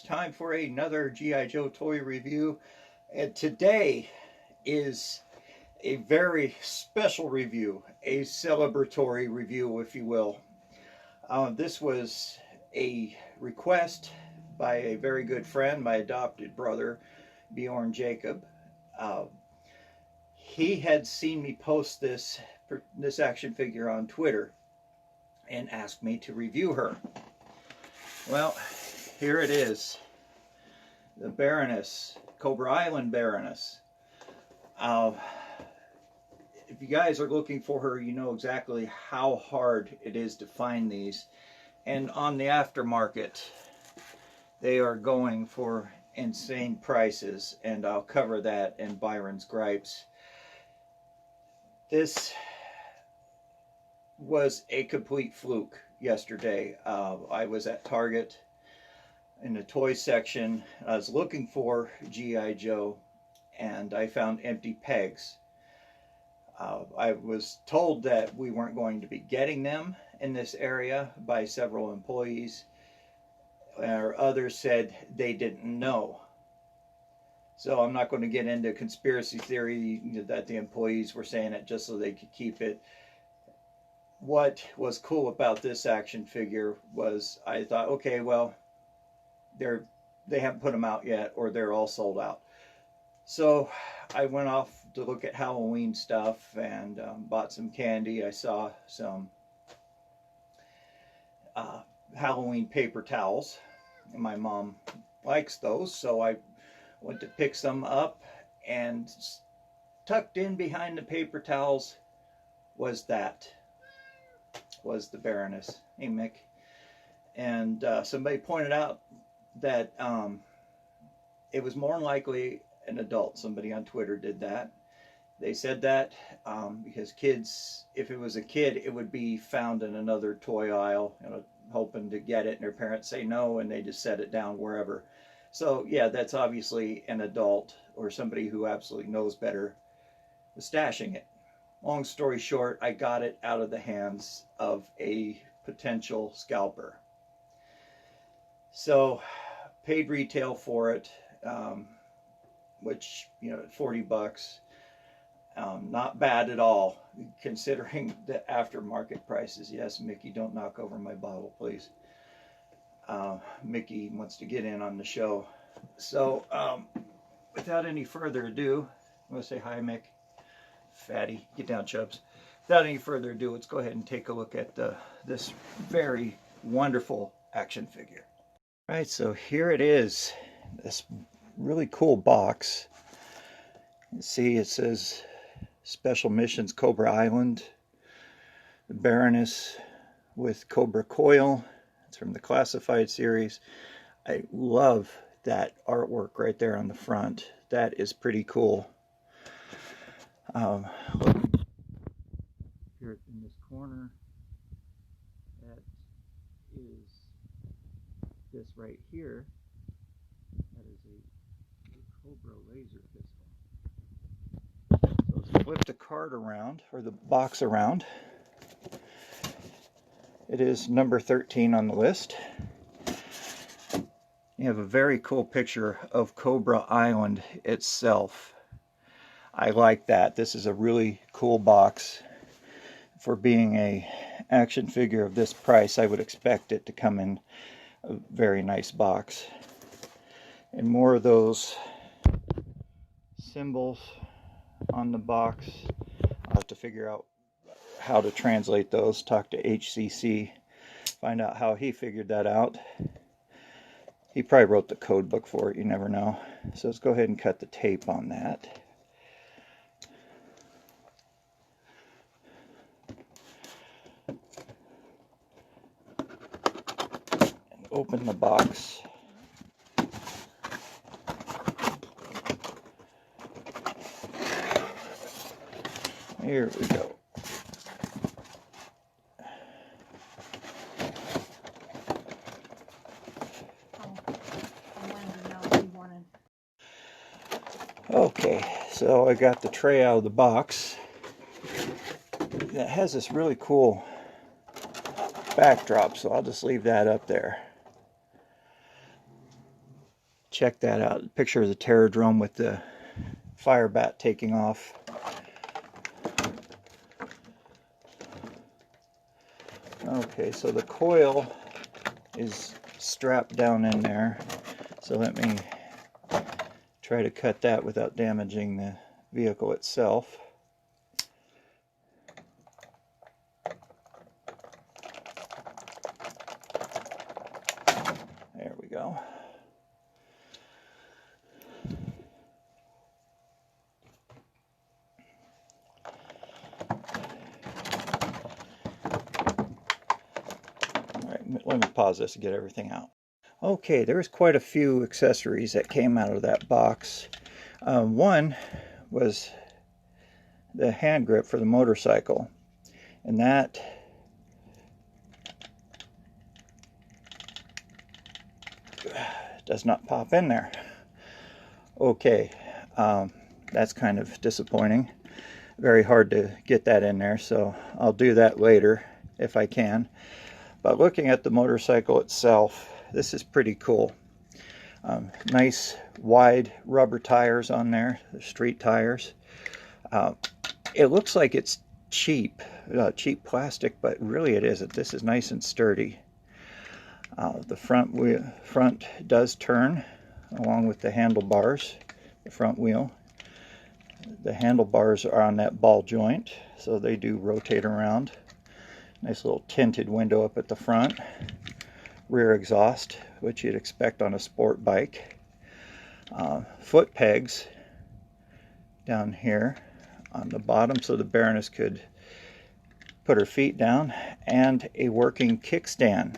time for another G.I. Joe toy review, and today is a very special review, a celebratory review, if you will. This was a request by a very good friend, my adopted brother, Bjorn Jakob. He had seen me post this action figure on Twitter and asked me to review her. Well, here it is, the Barroness, Cobra Island Barroness. If you guys are looking for her, you know exactly how hard it is to find these. And on the aftermarket, they are going for insane prices, and I'll cover that in Byron's Gripes. This was a complete fluke yesterday. I was at Target in the toy section. I was looking for G.I. Joe, and I found empty pegs. I was told that we weren't going to be getting them in this area by several employees, or others said they didn't know. So I'm not going to get into conspiracy theory that the employees were saying it just so they could keep it. What was cool about this action figure was I thought, okay, well, they haven't put them out yet, or they're all sold out. So I went off to look at Halloween stuff and bought some candy. I saw some Halloween paper towels, and my mom likes those, so I went to pick some up, and tucked in behind the paper towels was the Barroness. Hey, Mick. And somebody pointed out that it was more than likely an adult. Somebody on Twitter did that. They said that because kids, if it was a kid, it would be found in another toy aisle, hoping to get it, and their parents say no, and they just set it down wherever. So yeah, that's obviously an adult or somebody who absolutely knows better was stashing it. Long story short, I got it out of the hands of a potential scalper. So paid retail for it, which, $40. Not bad at all, considering the aftermarket prices. Yes, Mickey, don't knock over my bottle, please. Mickey wants to get in on the show. So, without any further ado, I'm going to say hi, Mick. Fatty, get down, Chubs. Without any further ado, let's go ahead and take a look at this very wonderful action figure. All right, so here it is, this really cool box. You see, it says Special Missions Cobra Island, the Barroness with Cobra Coil. It's from the Classified series. I love that artwork right there on the front. That is pretty cool. Look here in this corner, that is this right here. That is a Cobra laser pistol. So let's flip the card around, or the box around. It is number 13 on the list. You have a very cool picture of Cobra Island itself. I like that. This is a really cool box. For being a action figure of this price, I would expect it to come in a very nice box. And more of those symbols on the box. I'll have to figure out how to translate those. Talk to HCC, find out how he figured that out. He probably wrote the code book for it, you never know. So let's go ahead and cut the tape on that. And open the box. Here we go. Okay, so I got the tray out of the box. That has this really cool backdrop, so I'll just leave that up there. check that out. Picture of the Terrordrome with the fire bat taking off. Okay, so the coil is strapped down in there. So let me try to cut that without damaging the vehicle itself. There we go. All right, let me pause this to get everything out. Okay, there's quite a few accessories that came out of that box. One was the hand grip for the motorcycle, and that does not pop in there. Okay, that's kind of disappointing. Very hard to get that in there, so I'll do that later if I can. But looking at the motorcycle itself, this is pretty cool. Nice wide rubber tires on there, the street tires. It looks like it's cheap plastic, but really it isn't. This is nice and sturdy. The front does turn along with the handlebars, the front wheel. The handlebars are on that ball joint, so they do rotate around. Nice little tinted window up at the front. Rear exhaust, which you'd expect on a sport bike. Foot pegs down here on the bottom so the Barroness could put her feet down, and a working kickstand.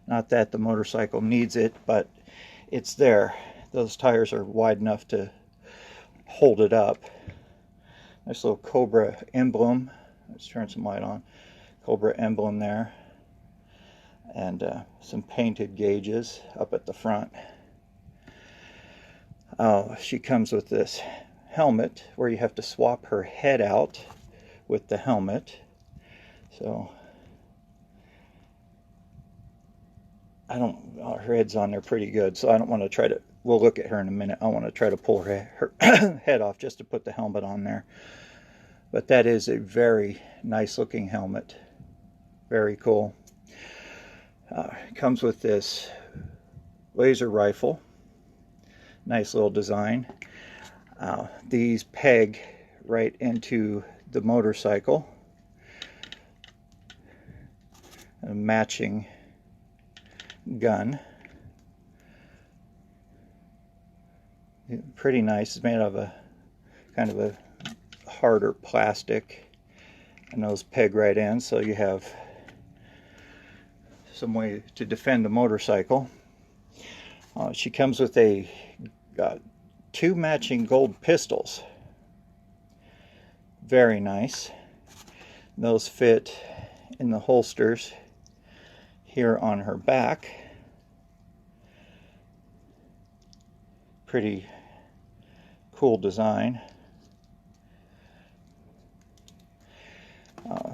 Not that the motorcycle needs it, but it's there. Those tires are wide enough to hold it up. Nice little Cobra emblem. Let's turn some light on. Cobra emblem there. And some painted gauges up at the front. She comes with this helmet where you have to swap her head out with the helmet. So her head's on there pretty good, so I don't want to try to, we'll look at her in a minute. I want to try to pull her head off just to put the helmet on there. But that is a very nice looking helmet. Very cool. Comes with this laser rifle. Nice little design. These peg right into the motorcycle. A matching gun. Pretty nice. It's made out of a kind of a harder plastic, and those peg right in, so you have some way to defend the motorcycle. She comes with two matching gold pistols. Very nice. Those fit in the holsters here on her back. Pretty cool design.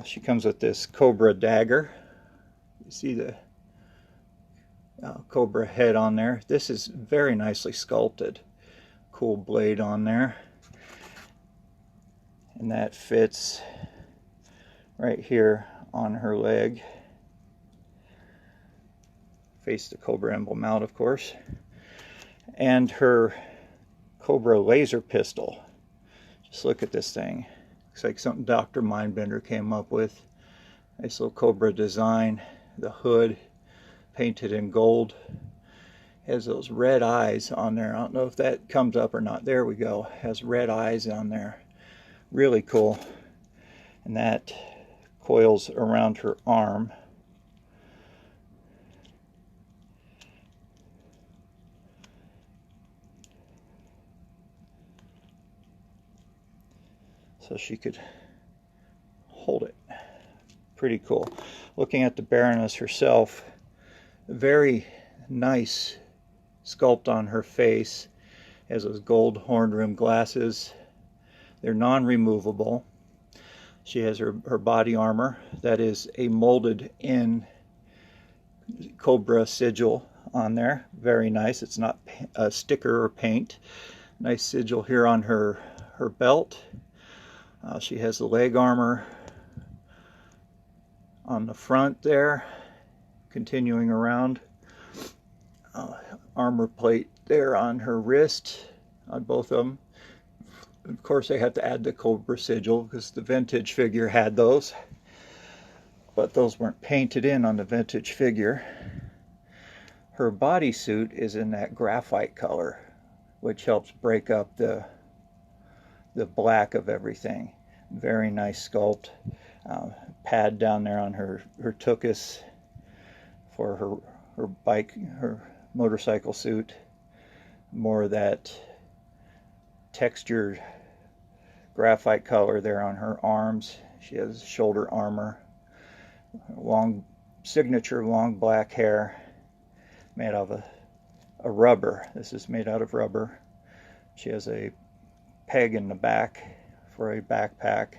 She comes with this Cobra dagger. You see the Cobra head on there. This is very nicely sculpted. Cool blade on there. And that fits right here on her leg. Face the Cobra emblem out, of course. And her Cobra laser pistol. Just look at this thing. Looks like something Dr. Mindbender came up with. Nice little Cobra design. The hood painted in gold. Has those red eyes on there. I don't know if that comes up or not. There we go. Has red eyes on there. Really cool. And that coils around her arm. So she could hold it. Pretty cool. Looking at the Barroness herself, very nice sculpt on her face. Has those gold horn rimmed glasses. They're non-removable. She has her body armor that is a molded in Cobra sigil on there. Very nice. It's not a sticker or paint. Nice sigil here on her belt. She has the leg armor on the front there, continuing around. Armor plate there on her wrist, on both of them. Of course, I had to add the Cobra sigil because the vintage figure had those, but those weren't painted in on the vintage figure. Her bodysuit is in that graphite color, which helps break up the black of everything. Very nice sculpt. Pad down there on her tuchus for her bike, her motorcycle suit. More of that textured graphite color there on her arms. She has shoulder armor, long signature long black hair made out of a rubber. This is made out of rubber. She has a peg in the back for a backpack.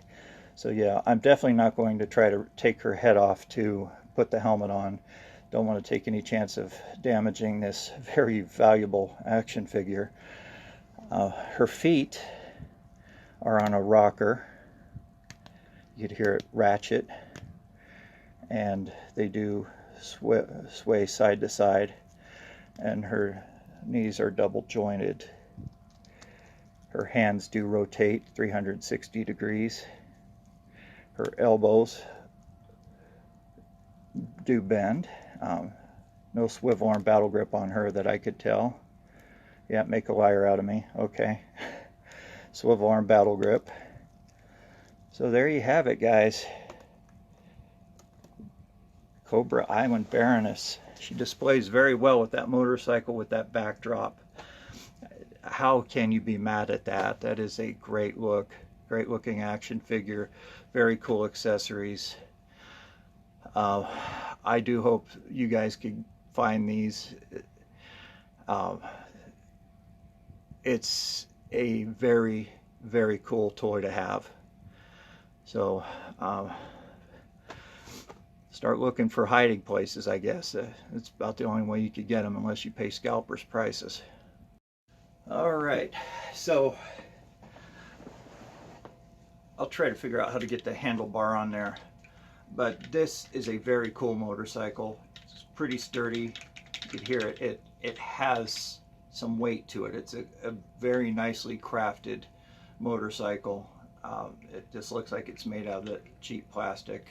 So yeah, I'm definitely not going to try to take her head off to put the helmet on. Don't want to take any chance of damaging this very valuable action figure. Her feet are on a rocker. You could hear it ratchet, and they do sway side to side, and her knees are double jointed. Her hands do rotate 360 degrees. Her elbows do bend. No swivel arm battle grip on her that I could tell. Yeah, make a liar out of me. Okay. Swivel arm battle grip. So there you have it, guys. Cobra Island Barroness. She displays very well with that motorcycle with that backdrop. How can you be mad at that? That is a great look. Great looking action figure. Very cool accessories. I do hope you guys could find these. It's a very, very cool toy to have. So start looking for hiding places, I guess. It's about the only way you could get them unless you pay scalpers prices. Alright, so I'll try to figure out how to get the handlebar on there. But this is a very cool motorcycle. It's pretty sturdy. You can hear it. It has some weight to it. It's a very nicely crafted motorcycle. It just looks like it's made out of that cheap plastic.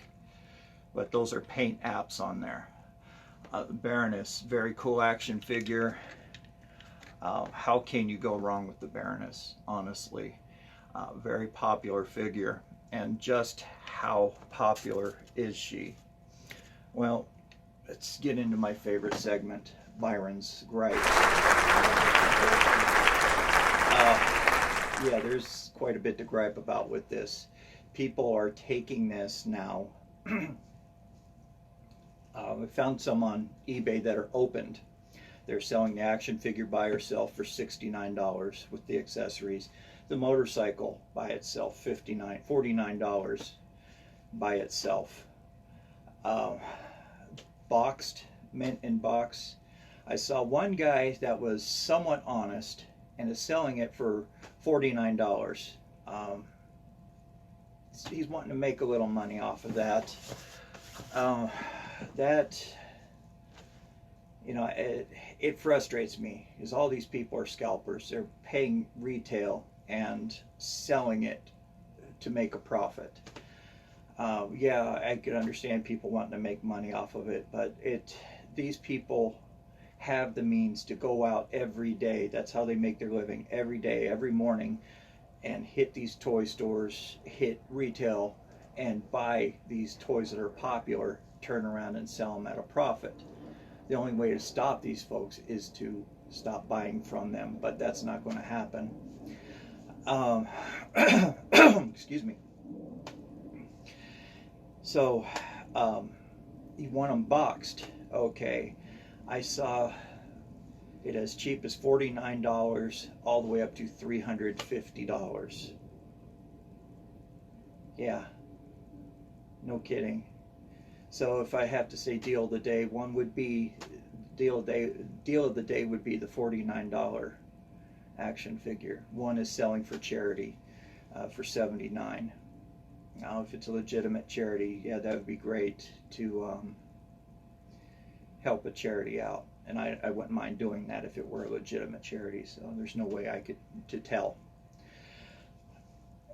But those are paint apps on there. Barroness, very cool action figure. How can you go wrong with the Barroness, honestly? Very popular figure. And just how popular is she? Well, let's get into my favorite segment, Byron's gripe. Yeah, there's quite a bit to gripe about with this. People are taking this now. We found some on eBay that are opened. They're selling the action figure by herself for $69 with the accessories. The motorcycle by itself, $49 by itself. Boxed, mint in box. I saw one guy that was somewhat honest and is selling it for $49. He's wanting to make a little money off of that. You know, it frustrates me because all these people are scalpers. They're paying retail and selling it to make a profit. Yeah, I could understand people wanting to make money off of it, but these people have the means to go out every day. That's how they make their living, every day, every morning, and hit these toy stores, hit retail, and buy these toys that are popular, turn around and sell them at a profit. The only way to stop these folks is to stop buying from them, but that's not going to happen. Excuse me. So you want them boxed. Okay, I saw it as cheap as $49 all the way up to $350. Yeah, no kidding. So if I have to say deal of the day, one would be deal of the day would be the $49 action figure. One is selling for charity for $79. Now, if it's a legitimate charity, yeah, that would be great to help a charity out, and I wouldn't mind doing that if it were a legitimate charity. So there's no way I could to tell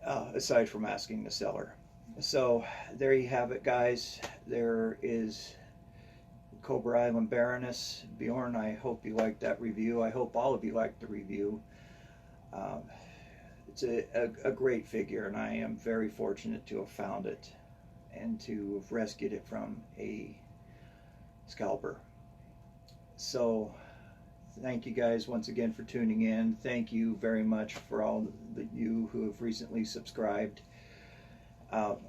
aside from asking the seller. So there you have it, guys. There is Cobra Island Barroness. Bjorn, I hope you liked that review. I hope all of you liked the review. It's a great figure, and I am very fortunate to have found it and to have rescued it from a scalper. So thank you guys once again for tuning in. Thank you very much for all you who have recently subscribed.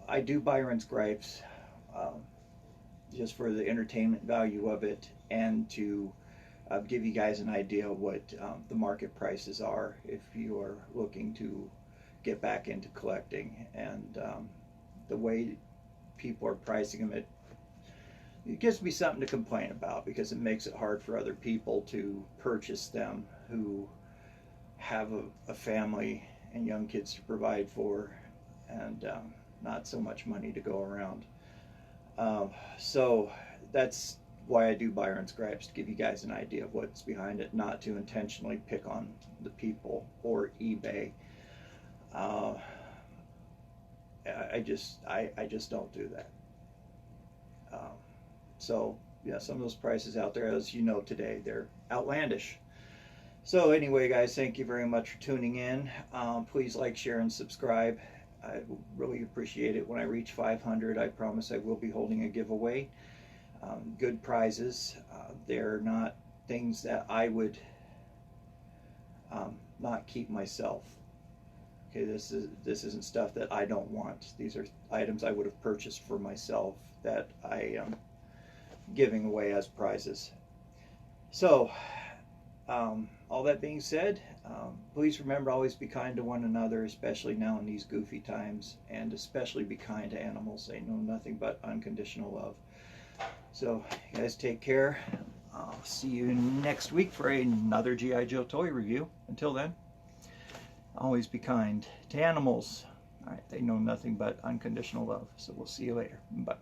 I do Byron's Gripes just for the entertainment value of it, and to give you guys an idea of what the market prices are if you are looking to get back into collecting. And the way people are pricing them, it gives me something to complain about, because it makes it hard for other people to purchase them who have a family and young kids to provide for, and not so much money to go around. So that's why I do Byron's Gripes, to give you guys an idea of what's behind it, not to intentionally pick on the people or eBay. I just don't do that. So yeah, some of those prices out there, as you know today, they're outlandish. So anyway, guys, thank you very much for tuning in. Please like, share, and subscribe. I really appreciate it. When I reach 500, I promise I will be holding a giveaway. Good prizes. They're not things that I would not keep myself. Okay, this isn't stuff that I don't want. These are items I would have purchased for myself that I am giving away as prizes. So all that being said, please remember, always be kind to one another, especially now in these goofy times, and especially be kind to animals. They know nothing but unconditional love. So you guys take care. I'll see you next week for another G.I. Joe toy review. Until then, always be kind to animals. All right, they know nothing but unconditional love. So we'll see you later. Bye.